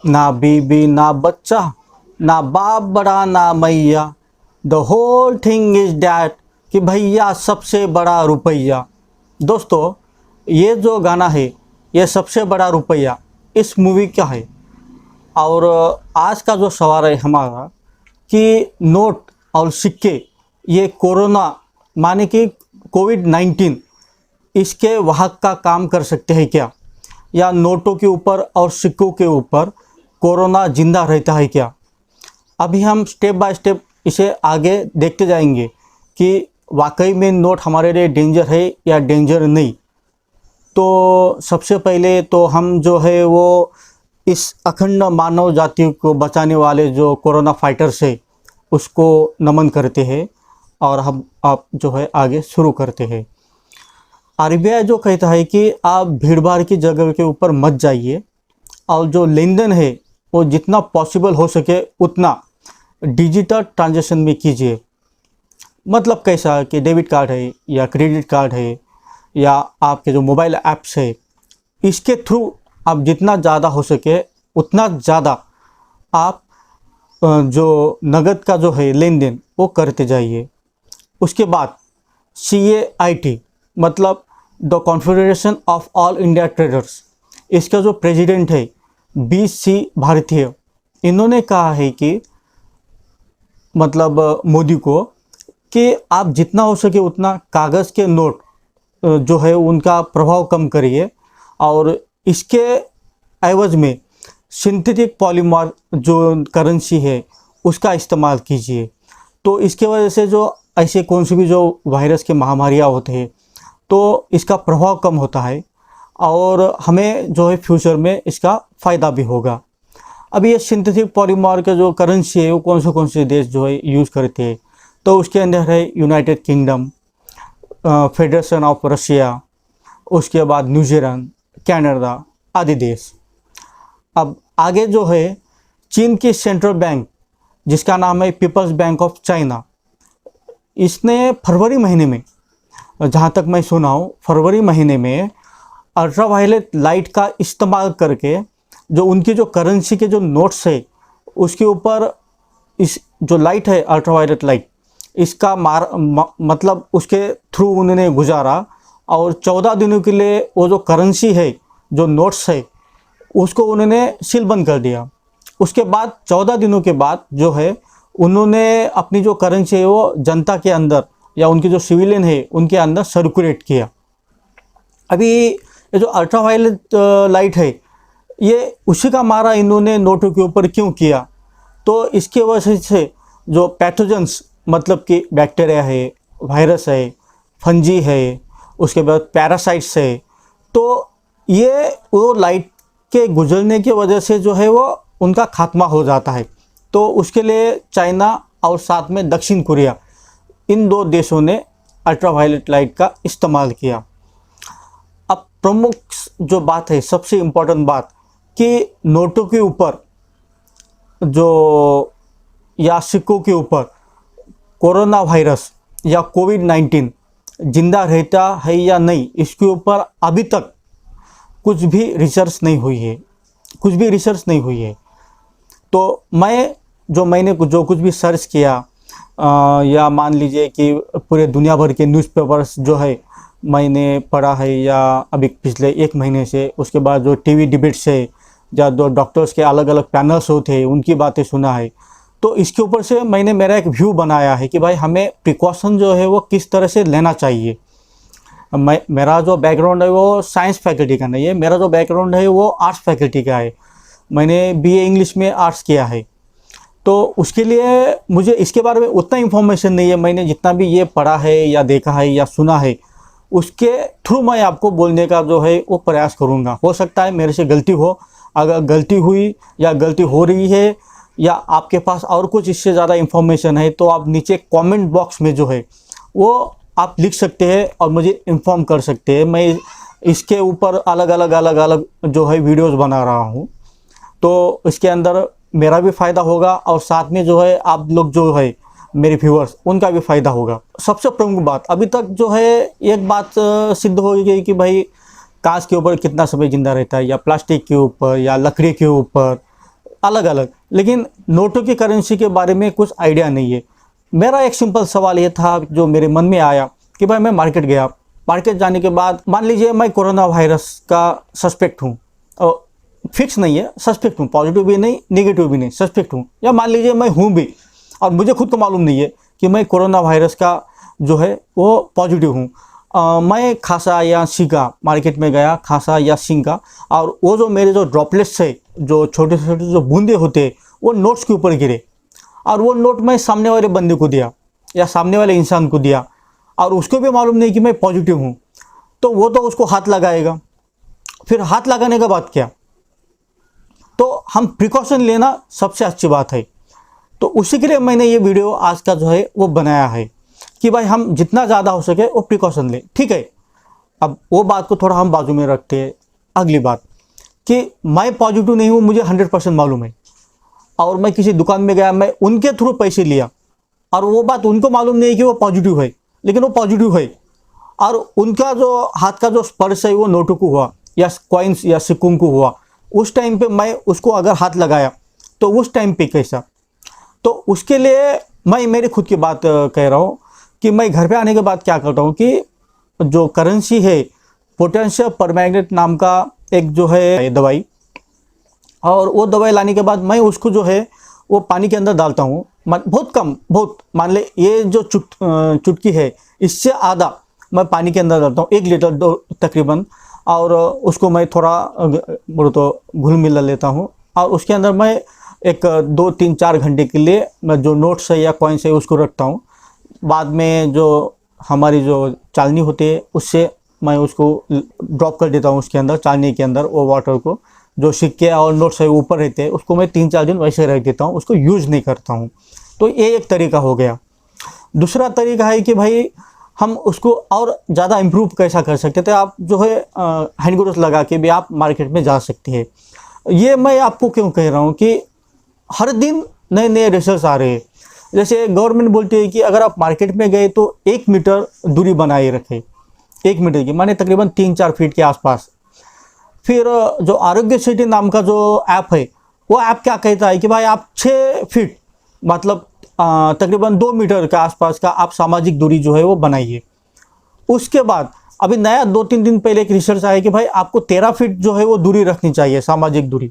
ना बीबी ना बच्चा, ना बाप बड़ा ना मैया, the whole thing is that कि भैया सबसे बड़ा रुपया। दोस्तों, ये जो गाना है, ये सबसे बड़ा रुपया इस मूवी का है। और आज का जो सवाल है हमारा कि नोट और सिक्के ये कोरोना माने कि कोविड-19 इसके वाहक का काम कर सकते हैं क्या, या नोटों के ऊपर और सिक्कों के ऊपर कोरोना जिंदा रहता है क्या। अभी हम स्टेप बाय स्टेप इसे आगे देखते जाएंगे कि वाकई में नोट हमारे लिए डेंजर है या डेंजर नहीं। तो सबसे पहले तो हम जो है वो इस अखंड मानव जाति को बचाने वाले जो कोरोना फाइटर्स है उसको नमन करते हैं और हम आप जो है आगे शुरू करते हैं। आरबीआई जो कहता है कि आप भीड़ भाड़ की जगह के ऊपर मत जाइए और जो लेन देन है वो जितना पॉसिबल हो सके उतना डिजिटल ट्रांजैक्शन में कीजिए। मतलब कैसा कि डेबिट कार्ड है या क्रेडिट कार्ड है या आपके जो मोबाइल ऐप्स है, इसके थ्रू आप जितना ज़्यादा हो सके उतना ज़्यादा आप जो नगद का जो है लेन देन वो करते जाइए। उसके बाद CAIT मतलब the confederation of all India traders, इसका जो प्रेसिडेंट है BC भारतीय, इन्होंने कहा है कि मतलब मोदी को कि आप जितना हो सके उतना कागज़ के नोट जो है उनका प्रभाव कम करिए और इसके एवज में सिंथेटिक पॉलीमर जो करेंसी है उसका इस्तेमाल कीजिए। तो इसके वजह से जो ऐसे कौन सी भी जो वायरस के महामारियाँ होते हैं तो इसका प्रभाव कम होता है और हमें जो है फ्यूचर में इसका फ़ायदा भी होगा। अभी ये सिंथेटिक पॉलीमर का जो करेंसी है वो कौन से देश जो है यूज़ करते हैं, तो उसके अंदर है United kingdom, federation of Russia, उसके बाद न्यूजीलैंड, कनाडा आदि देश। अब आगे जो है चीन की सेंट्रल बैंक जिसका नाम है पीपल्स बैंक ऑफ चाइना, इसने फरवरी महीने में, जहाँ तक मैं सुना हूँ, फरवरी महीने में अल्ट्रावायलेट लाइट का इस्तेमाल करके जो उनकी जो करेंसी के जो नोट्स है उसके ऊपर इस जो लाइट है अल्ट्रावायलेट लाइट इसका मतलब उसके थ्रू उन्होंने गुजारा और 14 दिनों के लिए वो जो करेंसी है जो नोट्स है उसको उन्होंने सीलबंद कर दिया। उसके बाद 14 दिनों के बाद जो है उन्होंने अपनी जो करेंसी है वो जनता के अंदर या उनके जो सिविलियन है उनके अंदर सर्कुलेट किया। अभी ये जो अल्ट्रावायलेट लाइट है ये उसी का मारा इन्होंने नोटों के ऊपर क्यों किया, तो इसके वजह से जो पैथोजेंस मतलब कि बैक्टीरिया है, वायरस है, फंजी है, उसके बाद पैरासाइट्स है, तो ये वो लाइट के गुजरने की वजह से जो है वो उनका खात्मा हो जाता है। तो उसके लिए चाइना और साथ में दक्षिण कोरिया, इन दो देशों ने अल्ट्रावायलेट लाइट का इस्तेमाल किया। अब प्रमुख जो बात है, सबसे इम्पोर्टेंट बात, कि नोटों के ऊपर जो या सिक्कों के ऊपर कोरोना वायरस या कोविड-19 जिंदा रहता है या नहीं, इसके ऊपर अभी तक कुछ भी रिसर्च नहीं हुई है। तो मैंने जो कुछ भी सर्च किया या मान लीजिए कि पूरे दुनिया भर के न्यूज़पेपर्स जो है मैंने पढ़ा है या अभी पिछले 1 महीने से, उसके बाद जो टीवी डिबेट्स है या जो डॉक्टर्स के अलग अलग पैनल्स होते हैं उनकी बातें सुना है, तो इसके ऊपर से मैंने मेरा एक व्यू बनाया है कि भाई हमें प्रिकॉशन जो है वो किस तरह से लेना चाहिए। मेरा जो बैकग्राउंड है वो साइंस फैकल्टी का नहीं है, मेरा जो बैकग्राउंड है वो आर्ट्स फैकल्टी का है। मैंने BA इंग्लिश में आर्ट्स किया है, तो उसके लिए मुझे इसके बारे में उतना इन्फॉर्मेशन नहीं है। मैंने जितना भी ये पढ़ा है या देखा है या सुना है उसके थ्रू मैं आपको बोलने का जो है वो प्रयास करूँगा। हो सकता है मेरे से गलती हो, अगर गलती हुई या गलती हो रही है या आपके पास और कुछ इससे ज़्यादा इन्फॉर्मेशन है तो आप नीचे कमेंट बॉक्स में जो है वो आप लिख सकते हैं और मुझे इन्फॉर्म कर सकते हैं। मैं इसके ऊपर अलग अलग जो है वीडियोस बना रहा हूँ, तो इसके अंदर मेरा भी फ़ायदा होगा और साथ में जो है आप लोग जो है मेरे व्यूअर्स उनका भी फ़ायदा होगा। सबसे प्रमुख बात, अभी तक जो है एक बात सिद्ध हो गई कि भाई कांच के ऊपर कितना समय जिंदा रहता है, या प्लास्टिक के ऊपर या लकड़ी के ऊपर अलग अलग, लेकिन नोटों की करेंसी के बारे में कुछ आइडिया नहीं है। मेरा एक सिंपल सवाल ये था जो मेरे मन में आया कि भाई मैं मार्केट गया, मार्केट जाने के बाद मान लीजिए मैं कोरोना वायरस का सस्पेक्ट हूँ, और फिक्स नहीं है, सस्पेक्ट हूँ, पॉजिटिव भी नहीं नेगेटिव भी नहीं, सस्पेक्ट हूँ, या मान लीजिए मैं हूँ भी और मुझे खुद को मालूम नहीं है कि मैं कोरोना वायरस का जो है वो पॉजिटिव हूँ। मैं खांसा या छींका, मार्केट में गया, खांसा या छींका, और वो जो मेरे जो ड्रॉपलेट्स है, जो छोटे छोटे जो बूंदे होते हैं, वो नोट्स के ऊपर गिरे, और वो नोट मैं सामने वाले बंदे को दिया या सामने वाले इंसान को दिया, और उसको भी मालूम नहीं कि मैं पॉजिटिव हूँ, तो वो तो उसको हाथ लगाएगा। फिर हाथ लगाने के बाद क्या, तो हम प्रिकॉशन लेना सबसे अच्छी बात है। तो उसी के लिए मैंने ये वीडियो आज का जो है वो बनाया है कि भाई हम जितना ज़्यादा हो सके वो प्रिकॉशन लें, ठीक है। अब वो बात को थोड़ा हम बाजू में रखते हैं। अगली बात कि मैं पॉजिटिव नहीं हूँ, मुझे 100% मालूम है, और मैं किसी दुकान में गया, मैं उनके थ्रू पैसे लिया, और वो बात उनको मालूम नहीं है कि वो पॉजिटिव है, लेकिन वो पॉजिटिव है, और उनका जो हाथ का जो स्पर्श है वो नोटों को हुआ या कॉइन्स या सिक्कों को हुआ, उस टाइम पे मैं उसको अगर हाथ लगाया तो उस टाइम पे कैसा। तो उसके लिए मैं मेरी खुद की बात कह रहा हूँ कि मैं घर पे आने के बाद क्या करता हूँ कि जो करेंसी है, पोटेशियम परमैंगनेट नाम का एक जो है दवाई, और वो दवाई लाने के बाद मैं उसको जो है वो पानी के अंदर डालता हूँ, बहुत कम, बहुत मान ले ये जो चुटकी है इससे आधा मैं पानी के अंदर डालता हूँ, 1 लीटर तकरीबन, और उसको मैं थोड़ा बोलो तो घुल मिला लेता हूँ, और उसके अंदर मैं एक 2 3 4 घंटे के लिए मैं जो नोट्स है या कॉइन्स है उसको रखता हूँ। बाद में जो हमारी जो चालनी होती है उससे मैं उसको ड्रॉप कर देता हूँ उसके अंदर, चालनी के अंदर वो वाटर को, जो सिक्के और नोट्स है ऊपर रहते हैं उसको मैं 3 4 दिन वैसे रख देता हूँ, उसको यूज़ नहीं करता हूँ। तो ये एक तरीका हो गया। दूसरा तरीका है कि भाई हम उसको और ज़्यादा इम्प्रूव कैसा कर सकते थे, आप जो है हैंड ग्लोव्स लगा के भी आप मार्केट में जा सकते हैं। ये मैं आपको क्यों कह रहा हूँ कि हर दिन नए नए रिसर्च आ रहे हैं। जैसे गवर्नमेंट बोलती है कि अगर आप मार्केट में गए तो 1 मीटर दूरी बनाए रखें, 1 मीटर की माने तकरीबन 3 4 फीट के आसपास। फिर जो आरोग्य सेतु नाम का जो ऐप है, वो ऐप क्या कहता है कि भाई आप 6 फीट मतलब तकरीबन 2 मीटर के आसपास का आप सामाजिक दूरी जो है वो बनाइए। उसके बाद अभी नया 2 3 दिन पहले एक रिसर्च आया कि भाई आपको 13 फीट जो है वो दूरी रखनी चाहिए, सामाजिक दूरी।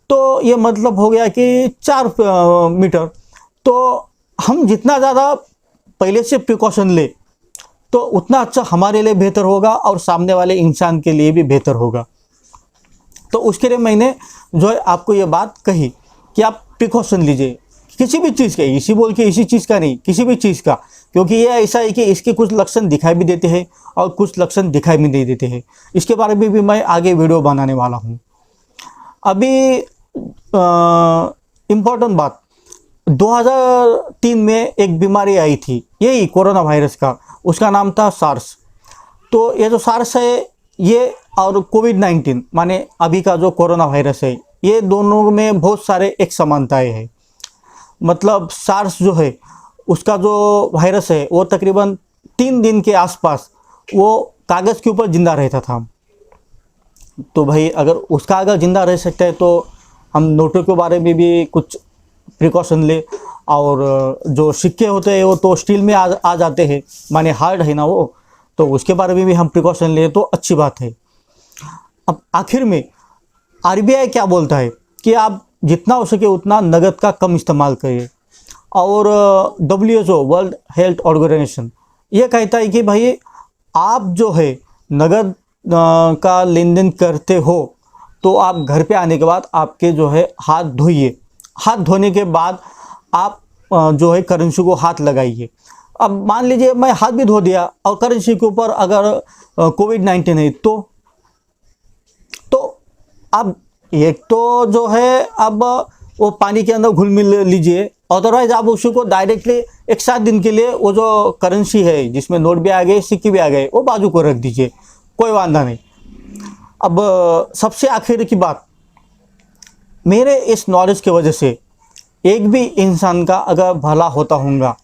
तो ये मतलब हो गया कि 4 मीटर। तो हम जितना ज़्यादा पहले से प्रिकॉशन ले तो उतना अच्छा हमारे लिए बेहतर होगा और सामने वाले इंसान के लिए भी बेहतर होगा। तो उसके लिए मैंने जो है आपको ये बात कही कि आप प्रिकॉशन लीजिए किसी भी चीज़ का, इसी बोल के इसी चीज़ का नहीं, किसी भी चीज़ का, क्योंकि ये ऐसा है कि इसके कुछ लक्षण दिखाई भी देते हैं और कुछ लक्षण दिखाई भी नहीं देते हैं। इसके बारे में भी मैं आगे वीडियो बनाने वाला हूँ। अभी इम्पोर्टेंट बात, 2003 में एक बीमारी आई थी यही कोरोना वायरस का, उसका नाम था सार्स। तो ये जो सार्स है ये और कोविड-19 माने अभी का जो कोरोना वायरस है, ये दोनों में बहुत सारे एक समानताएं हैं। मतलब सार्स जो है उसका जो वायरस है वो तकरीबन 3 दिन के आसपास वो कागज़ के ऊपर ज़िंदा रहता था। तो भाई अगर उसका अगर ज़िंदा रह सकता है तो हम नोटों के बारे में भी कुछ प्रिकॉशन ले, और जो सिक्के होते हैं वो तो स्टील में आ जाते हैं, माने हार्ड है ना वो, तो उसके बारे में भी हम प्रिकॉशन ले तो अच्छी बात है। अब आखिर में आरबीआई क्या बोलता है कि आप जितना हो सके उतना नगद का कम इस्तेमाल करिए, और WHO वर्ल्ड हेल्थ ऑर्गेनाइजेशन ये कहता है कि भाई आप जो है नगद का लेन देन करते हो तो आप घर पे आने के बाद आपके जो है हाथ धोइए, हाथ धोने के बाद आप जो है करेंसी को हाथ लगाइए। अब मान लीजिए मैं हाथ भी धो दिया और करेंसी के ऊपर अगर कोविड-19 है तो अब एक तो जो है अब वो पानी के अंदर घुल मिल लीजिए, अदरवाइज आप उसी को डायरेक्टली 1 7 दिन के लिए वो जो करेंसी है जिसमें नोट भी आ गए सिक्के भी आ गए वो बाजू को रख दीजिए, कोई वादा नहीं। अब सबसे आखिर की बात, मेरे इस नॉलेज की वजह से एक भी इंसान का अगर भला होता होगा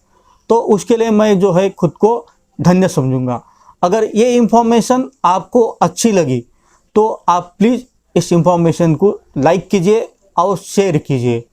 तो उसके लिए मैं जो है खुद को धन्य समझूंगा। अगर ये इन्फॉर्मेशन आपको अच्छी लगी तो आप प्लीज़ इस इन्फॉर्मेशन को लाइक कीजिए, और शेयर कीजिए।